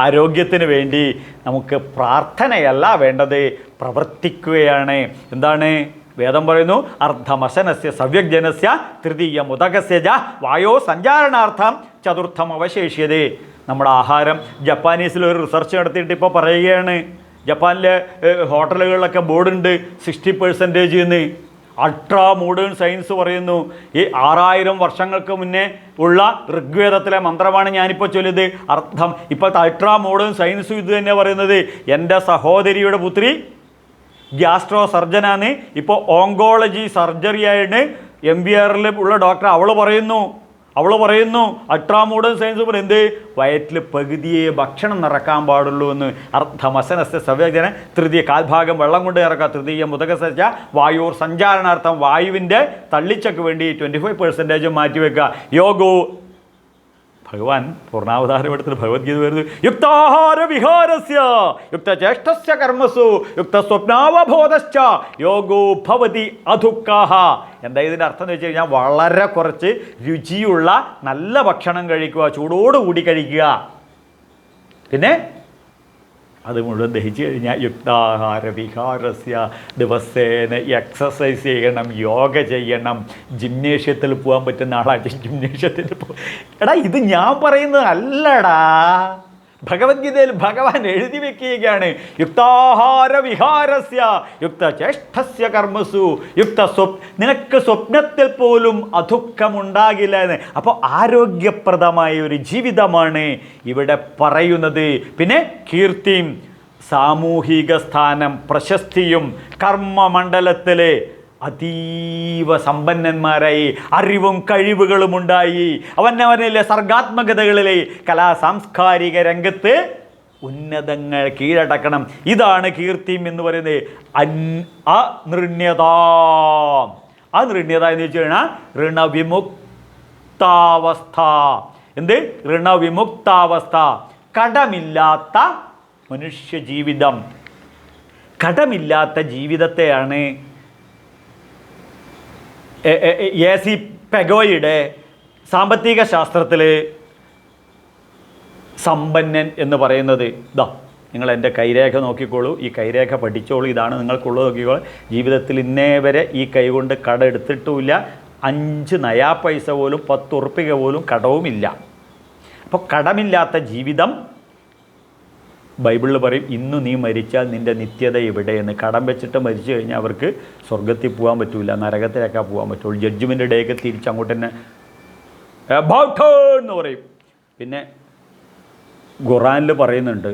ആരോഗ്യത്തിന് വേണ്ടി നമുക്ക് പ്രാർത്ഥനയല്ല വേണ്ടത്, പ്രവർത്തിക്കുകയാണ്. എന്താണ് വേദം പറയുന്നു? അർദ്ധമശനസ്യ സവ്യഗ്ജനസ്യ തൃതീയ മുദകസ്യ ജ വായോ സഞ്ചാരണാർത്ഥം ചതുർത്ഥം അവശേഷ്യതേ. നമ്മുടെ ആഹാരം ജപ്പാനീസിലൊരു റിസർച്ച് നടത്തിയിട്ട് ഇപ്പോൾ പറയുകയാണ്, ജപ്പാനിലെ ഹോട്ടലുകളിലൊക്കെ ബോർഡുണ്ട് 60% എന്ന്. അൾട്രാ മോഡേൺ സയൻസ് പറയുന്നു. ഈ 6000 വർഷങ്ങൾക്ക് മുന്നേ ഉള്ള ഋഗ്വേദത്തിലെ മന്ത്രമാണ് ഞാനിപ്പോൾ ചൊല്ലിയത്. അർത്ഥം ഇപ്പോഴത്തെ അൾട്രാ മോഡേൺ സയൻസും ഇത് തന്നെ പറയുന്നത്. എൻ്റെ സഹോദരിയുടെ പുത്രി ഗ്യാസ്ട്രോ സർജനാണ്. ഇപ്പോൾ ഓങ്കോളജി സർജറി ആയിട്ട് MBRൽ ഉള്ള ഡോക്ടർ അവൾ പറയുന്നു അൾട്രാ മോഡേൺ സയൻസ് പോലെ എന്ത് വയറ്റിൽ പകുതിയെ ഭക്ഷണം നിറക്കാൻ പാടുള്ളൂ എന്ന്. അർദ്ധമസനസ്യ സവ്യജന തൃതീയ കാൽഭാഗം വെള്ളം കൊണ്ട് ഇറക്കുക. തൃതീയ മുതകസച്ച വായൂർ സഞ്ചാരണാർത്ഥം വായുവിൻ്റെ തള്ളിച്ചക്ക് വേണ്ടി 25% മാറ്റിവെക്കുക. യോഗോ ഭഗവാൻ പൂർണ്ണാവതാരം എടുത്തിട്ട് ഭഗവത്ഗീത വരുന്നത് യുക്താഹാര വിഹാരസ്യ യുക്തചേഷ്ടസ്യ കർമ്മസു യുക്തസ്വപ്നാവബോധശ്ച യോഗോ ഭവതി അധുക്കാഹ. എന്താ ഇതിൻ്റെ അർത്ഥം എന്ന് വെച്ച് കഴിഞ്ഞാൽ വളരെ കുറച്ച് രുചിയുള്ള നല്ല ഭക്ഷണം കഴിക്കുക, ചൂടോടുകൂടി കഴിക്കുക. പിന്നെ അത് മുഴുവൻ ദഹിച്ചു കഴിഞ്ഞാൽ യുക്താഹാര വിഹാരസ്യ ദിവസേന എക്സസൈസ് ചെയ്യണം, യോഗ ചെയ്യണം. ജിംനേഷ്യത്തിൽ പോകാൻ പറ്റുന്ന ആളായിട്ട് ജിംനേഷ്യത്തിൽ എടാ ഇത് ഞാൻ പറയുന്നത് അല്ലടാ. ഭഗവത്ഗീതയിൽ ഭഗവാൻ എഴുതി വെക്കുകയാണ്, യുക്താഹാര വിഹാരസ്യ യുക്തചേഷ്ടസ്യ കർമ്മസു നിനക്ക് സ്വപ്നത്തിൽ പോലും അദുഃഖമുണ്ടാകില്ല എന്ന്. അപ്പോൾ ആരോഗ്യപ്രദമായ ഒരു ജീവിതമാണ് ഇവിടെ പറയുന്നത്. പിന്നെ കീർത്തിയും സാമൂഹിക സ്ഥാനം, പ്രശസ്തിയും, കർമ്മമണ്ഡലത്തിലെ അതീവ സമ്പന്നന്മാരായി, അറിവും കഴിവുകളും ഉണ്ടായി, അവനവനിലെ സർഗാത്മകതകളിലെ കലാസാംസ്കാരിക രംഗത്ത് ഉന്നതങ്ങൾ കീഴടക്കണം. ഇതാണ് കീർത്തിയും എന്ന് പറയുന്നത്. അനൃണ്യത എന്ന് വെച്ച് കഴിഞ്ഞാൽ ഋണവിമുക്താവസ്ഥ. എന്ത്? ഋണവിമുക്താവസ്ഥ, കടമില്ലാത്ത മനുഷ്യ ജീവിതം. കടമില്ലാത്ത ജീവിതത്തെയാണ് എ.സി. പെഗോയുടെ സാമ്പത്തിക ശാസ്ത്രത്തിൽ സമ്പന്നൻ എന്ന് പറയുന്നത്. ഇതാ, നിങ്ങൾ എൻ്റെ കൈരേഖ നോക്കിക്കോളൂ, ഈ കൈരേഖ പഠിച്ചോളൂ, ഇതാണ് നിങ്ങൾക്കുള്ളത് നോക്കിക്കോളൂ. ജീവിതത്തിൽ ഇന്നേ വരെ ഈ കൈ കൊണ്ട് കട എടുത്തിട്ടുമില്ല, 5 നയാ പൈസ പോലും 10 ഉറുപ്പിക പോലും കടവുമില്ല. അപ്പോൾ കടമില്ലാത്ത ജീവിതം ബൈബിളിൽ പറയും, ഇന്ന് നീ മരിച്ചാൽ നിൻ്റെ നിത്യത എവിടെയെന്ന്. കടം വെച്ചിട്ട് മരിച്ചു കഴിഞ്ഞാൽ അവർക്ക് സ്വർഗത്തിൽ പോകാൻ പറ്റില്ല, നരകത്തിലേക്കാ പോകാൻ പറ്റുള്ളൂ. ജഡ്ജ്മെൻ്റ് ഡേക്ക് തിരിച്ചങ്ങോട്ട് തന്നെ എന്ന് പറയും. പിന്നെ ഖുറാനിൽ പറയുന്നുണ്ട്,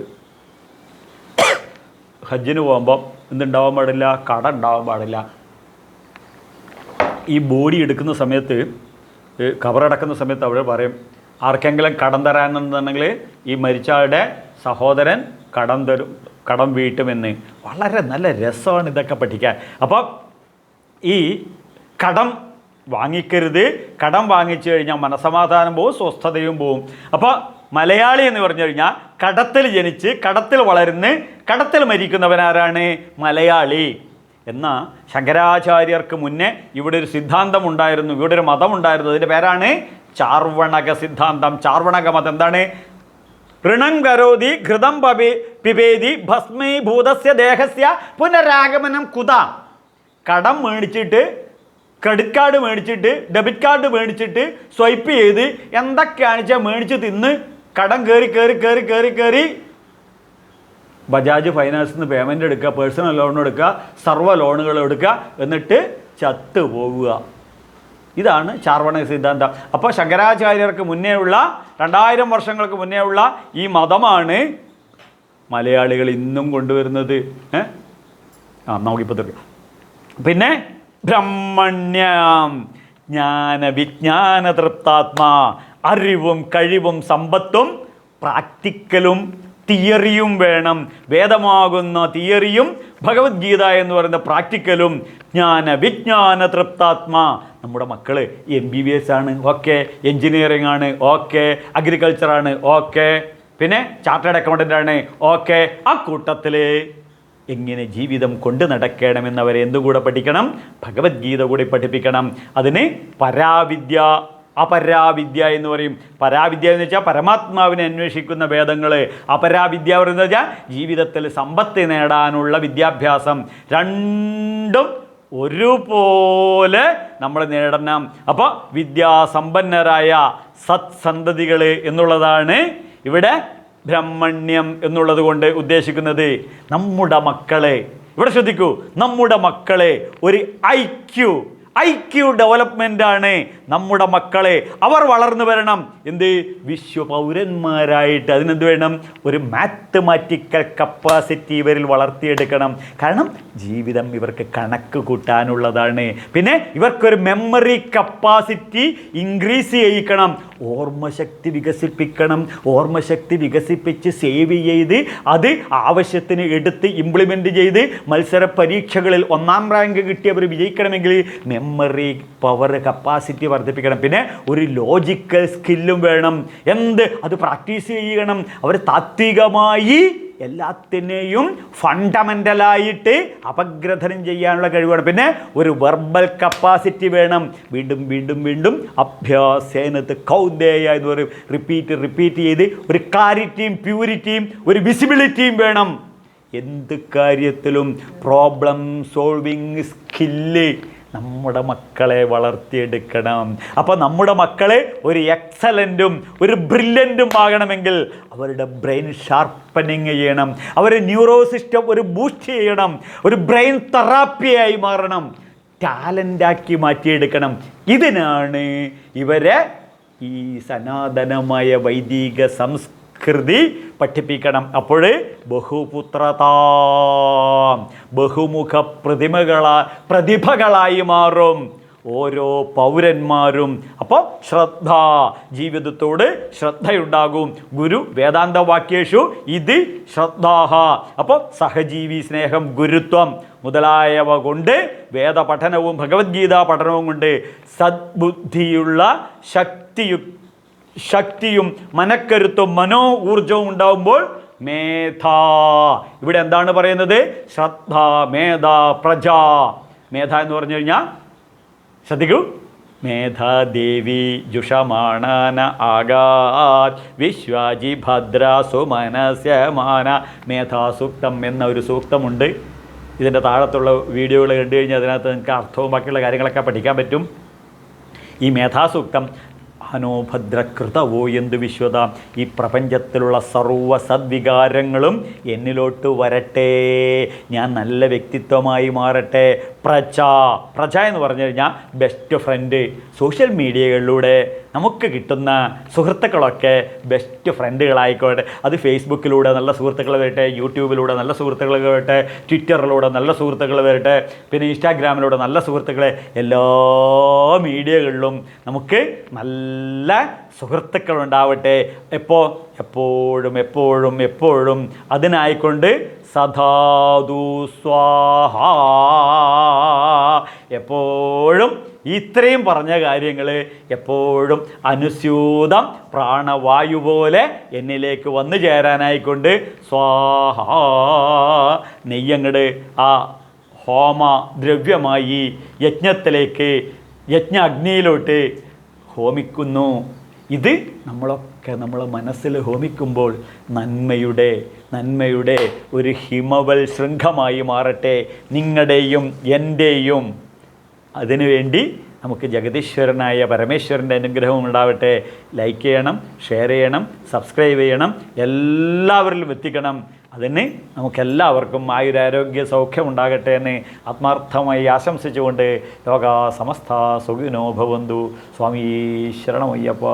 ഹജ്ജിന് പോകുമ്പം എന്തുണ്ടാവാൻ പാടില്ല? കട ഉണ്ടാവാൻ പാടില്ല. ഈ ബോഡി എടുക്കുന്ന സമയത്ത്, കബറടക്കുന്ന സമയത്ത് അവിടെ പറയും, ആർക്കെങ്കിലും കടം തരാനുണ്ടെന്നുണ്ടെങ്കിൽ ഈ മരിച്ച ആളുടെ സഹോദരൻ കടം വീട്ടുമെന്ന്. വളരെ നല്ല രസമാണ് ഇതൊക്കെ പഠിക്കാൻ. അപ്പോൾ ഈ കടം വാങ്ങിക്കരുത്. കടം വാങ്ങിച്ചു കഴിഞ്ഞാൽ മനസമാധാനം പോവും, സ്വസ്ഥതയും പോവും. അപ്പോൾ മലയാളി എന്ന് പറഞ്ഞു കഴിഞ്ഞാൽ കടത്തിൽ ജനിച്ച് കടത്തിൽ വളരുന്ന കടത്തിൽ മരിക്കുന്നവനാരാണ്? മലയാളി. എന്നാൽ ശങ്കരാചാര്യർക്ക് മുന്നേ ഇവിടെ ഒരു സിദ്ധാന്തം ഉണ്ടായിരുന്നു, ഇവിടെ ഒരു മതം ഉണ്ടായിരുന്നു. അതിൻ്റെ പേരാണ് ചാർവണക സിദ്ധാന്തം. ചാർവണക മതം എന്താണ്? ഋണം കരോതി ഘൃതം പിബേതി ഭസ്മീഭൂതസ്യ ദേഹസ്യ പുനരാഗമനം കുത. കടം മേടിച്ചിട്ട്, ക്രെഡിറ്റ് കാർഡ് മേടിച്ചിട്ട്, ഡെബിറ്റ് കാർഡ് മേടിച്ചിട്ട്, സ്വൈപ്പ് ചെയ്ത് എന്തൊക്കെയാണ് വെച്ചാൽ മേടിച്ച് തിന്ന് കടം കയറി ബജാജ് ഫൈനാൻസിൽ നിന്ന് പേയ്മെൻ്റ് എടുക്കുക, പേഴ്സണൽ ലോൺ എടുക്കുക, സർവ്വ ലോണുകൾ എടുക്കുക, എന്നിട്ട് ചത്തു പോവുക. ഇതാണ് ചാർവണക സിദ്ധാന്തം. അപ്പോൾ ശങ്കരാചാര്യർക്ക് മുന്നേ ഉള്ള 2000 വർഷങ്ങൾക്ക് മുന്നേ ഉള്ള ഈ മതമാണ് മലയാളികൾ ഇന്നും കൊണ്ടുവരുന്നത്. നമുക്കിപ്പോൾ തീർക്കാം. പിന്നെ ബ്രഹ്മണ്യം, ജ്ഞാന വിജ്ഞാന തൃപ്താത്മാ, അറിവും കഴിവും സമ്പത്തും പ്രാക്ടിക്കലും തിയറിയും വേണം. വേദമാകുന്ന തിയറിയും ഭഗവത്ഗീത എന്ന് പറയുന്ന പ്രാക്ടിക്കലും. ജ്ഞാന വിജ്ഞാന തൃപ്താത്മാ. നമ്മുടെ മക്കൾ MBBS ആണ്, ഓക്കെ, എൻജിനീയറിംഗ് ആണ്, ഓക്കെ, അഗ്രികൾച്ചറാണ്, ഓക്കെ, പിന്നെ ചാർട്ടേഡ് അക്കൗണ്ടൻ്റ് ആണ്, ഓക്കെ. ആ കൂട്ടത്തിൽ എങ്ങനെ ജീവിതം കൊണ്ട് നടക്കണമെന്നവരെ എന്തുകൂടെ പഠിക്കണം? ഭഗവത്ഗീത കൂടി പഠിപ്പിക്കണം. അതിന് പരാവിദ്യ, അപരാവിദ്യ എന്ന് പറയും. പരാവിദ്യ എന്ന് വെച്ചാൽ പരമാത്മാവിനെ അന്വേഷിക്കുന്ന വേദങ്ങൾ. അപരാവിദ്യ പറയുന്നത് വെച്ചാൽ ജീവിതത്തിൽ സമ്പത്ത് നേടാനുള്ള വിദ്യാഭ്യാസം. രണ്ടും ഒരുപോലെ നമ്മൾ നേടണം. അപ്പോൾ വിദ്യാസമ്പന്നരായ സത്സന്തതികൾ എന്നുള്ളതാണ് ഇവിടെ ബ്രഹ്മണ്യം എന്നുള്ളത് കൊണ്ട് ഉദ്ദേശിക്കുന്നത്. നമ്മുടെ മക്കളെ, ഇവിടെ ശ്രദ്ധിക്കൂ, നമ്മുടെ മക്കളെ ഒരു IQ ഡെവലപ്മെൻ്റാണ് നമ്മുടെ മക്കളെ. അവർ വളർന്നു വരണം. എന്ത്? വിശ്വപൗരന്മാരായിട്ട്. അതിനെന്ത് വേണം? ഒരു മാത്തമാറ്റിക്കൽ കപ്പാസിറ്റി ഇവരിൽ വളർത്തിയെടുക്കണം. കാരണം ജീവിതം ഇവർക്ക് കണക്ക് കൂട്ടാനുള്ളതാണ്. പിന്നെ ഇവർക്കൊരു മെമ്മറി കപ്പാസിറ്റി ഇൻക്രീസ് ചെയ്യിക്കണം. ഓർമ്മശക്തി വികസിപ്പിക്കണം. ഓർമ്മശക്തി വികസിപ്പിച്ച് സേവ് ചെയ്ത് അത് ആവശ്യത്തിന് എടുത്ത് ഇംപ്ലിമെൻ്റ് ചെയ്ത് മത്സര പരീക്ഷകളിൽ 1ാം റാങ്ക് കിട്ടിയവർ വിജയിക്കണമെങ്കിൽ മെമ്മറി പവർ കപ്പാസിറ്റി വർദ്ധിപ്പിക്കണം. പിന്നെ ഒരു ലോജിക്കൽ സ്കില്ലും വേണം. അത് പ്രാക്ടീസ് ചെയ്യണം. അവർ താത്വികമായി എല്ലാത്തിനെയും ഫണ്ടമെൻ്റലായിട്ട് അപഗ്രഥനം ചെയ്യാനുള്ള കഴിവാണ്. പിന്നെ ഒരു വെർബൽ കപ്പാസിറ്റി വേണം. വീണ്ടും വീണ്ടും വീണ്ടും അഭ്യാസേനത്ത് കൗന്ദേയ എന്ന് പറയും. റിപ്പീറ്റ് ചെയ്ത് ഒരു ക്ലാരിറ്റിയും പ്യൂരിറ്റിയും ഒരു വിസിബിലിറ്റിയും വേണം. എന്ത് കാര്യത്തിലും പ്രോബ്ലം സോൾവിങ് സ്കില്ല് നമ്മുടെ മക്കളെ വളർത്തിയെടുക്കണം. അപ്പോൾ നമ്മുടെ മക്കളെ ഒരു എക്സലൻറ്റും ഒരു ബ്രില്യൻറ്റും ആകണമെങ്കിൽ അവരുടെ ബ്രെയിൻ ഷാർപ്പനിങ് ചെയ്യണം, അവരെ ന്യൂറോ സിസ്റ്റം ഒരു ബൂസ്റ്റ് ചെയ്യണം, ഒരു ബ്രെയിൻ തെറാപ്പിയായി മാറണം, ടാലൻ്റാക്കി മാറ്റിയെടുക്കണം. ഇതിനാണ് ഇവരെ ഈ സനാതനമായ വൈദിക സംസ്കൃതി പഠിപ്പിക്കണം. അപ്പോൾ ബഹുമുഖ പ്രതിഭകളായി മാറും ഓരോ പൗരന്മാരും. അപ്പോൾ ജീവിതത്തോട് ശ്രദ്ധയുണ്ടാകും. ഗുരു വേദാന്തവാക്യേഷു ഇത് ശ്രദ്ധാഹ. അപ്പോൾ സഹജീവി സ്നേഹം, ഗുരുത്വം മുതലായവ കൊണ്ട്, വേദപഠനവും ഭഗവത്ഗീതാ പഠനവും കൊണ്ട് സദ്ബുദ്ധിയുള്ള ശക്തിയും മനക്കരുത്തും ഊർജവും ഉണ്ടാകുമ്പോൾ ഇവിടെ എന്താണ് പറയുന്നത്? ശ്രദ്ധ, മേധ, പ്രജ. മേധ എന്ന് പറഞ്ഞു കഴിഞ്ഞാൽ ശ്രദ്ധിക്കൂ, മേധാദേവി ജുഷമാണന ആഗാത് വിശ്വാജി ഭദ്ര സുമനസ്യമാന. മേധാസൂക്തം എന്ന ഒരു സൂക്തമുണ്ട്. ഇതിൻ്റെ താഴത്തുള്ള വീഡിയോകൾ കണ്ടു കഴിഞ്ഞാൽ അതിനകത്ത് നിങ്ങൾക്ക് അർത്ഥവും ബാക്കിയുള്ള കാര്യങ്ങളൊക്കെ പഠിക്കാൻ പറ്റും. ഈ മേധാസൂക്തം അനോഭദ്രകൃതവോ എന്ത് വിശ്വത, ഈ പ്രപഞ്ചത്തിലുള്ള സർവ്വ സദ്വികാരങ്ങളും എന്നിലോട്ട് വരട്ടെ, ഞാൻ നല്ല വ്യക്തിത്വമായി മാറട്ടെ. പ്രജ എന്ന് പറഞ്ഞു കഴിഞ്ഞാൽ ബെസ്റ്റ് ഫ്രണ്ട്. സോഷ്യൽ മീഡിയകളിലൂടെ നമുക്ക് കിട്ടുന്ന സുഹൃത്തുക്കളൊക്കെ ബെസ്റ്റ് ഫ്രണ്ടുകളായിക്കോട്ടെ. അത് ഫേസ്ബുക്കിലൂടെ നല്ല സുഹൃത്തുക്കൾ വരട്ടെ, യൂട്യൂബിലൂടെ നല്ല സുഹൃത്തുക്കൾ വരട്ടെ, ട്വിറ്ററിലൂടെ നല്ല സുഹൃത്തുക്കൾ വരട്ടെ, പിന്നെ ഇൻസ്റ്റാഗ്രാമിലൂടെ നല്ല സുഹൃത്തുക്കളെ. എല്ലാ മീഡിയകളിലും നമുക്ക് നല്ല സുഹൃത്തുക്കളുണ്ടാവട്ടെ. എപ്പോഴും അതിനായിക്കൊണ്ട് സദാതു സ്വാഹ. എപ്പോഴും ഇത്രയും പറഞ്ഞ കാര്യങ്ങൾ എപ്പോഴും അനുസ്യൂതം പ്രാണവായു പോലെ എന്നിലേക്ക് വന്നു ചേരാനായിക്കൊണ്ട് സ്വാഹ. നെയ്യങ്ങട് ആ ഹോമ ദ്രവ്യമായി യജ്ഞത്തിലേക്ക്, യജ്ഞ അഗ്നിയിലോട്ട് ഹോമിക്കുന്നു. ഇത് നമ്മളെ മനസ്സിൽ ഹോമിക്കുമ്പോൾ നന്മയുടെ ഒരു ഹിമവൽ ശൃംഖമായി മാറട്ടെ, നിങ്ങളുടെയും എൻ്റെയും. അതിനുവേണ്ടി നമുക്ക് ജഗദീശ്വരനായ പരമേശ്വരൻ്റെ അനുഗ്രഹവും ഉണ്ടാവട്ടെ. ലൈക്ക് ചെയ്യണം, ഷെയർ ചെയ്യണം, സബ്സ്ക്രൈബ് ചെയ്യണം, എല്ലാവരിലും എത്തിക്കണം. അതിന് നമുക്കെല്ലാവർക്കും ആയുരാരോഗ്യ സൗഖ്യം ഉണ്ടാകട്ടെ എന്ന് ആത്മാർത്ഥമായി ആശംസിച്ചുകൊണ്ട് ലോകാ സമസ്ത സുഖിനോ ഭവന്തു. സ്വാമീ ശരണമയ്യപ്പ.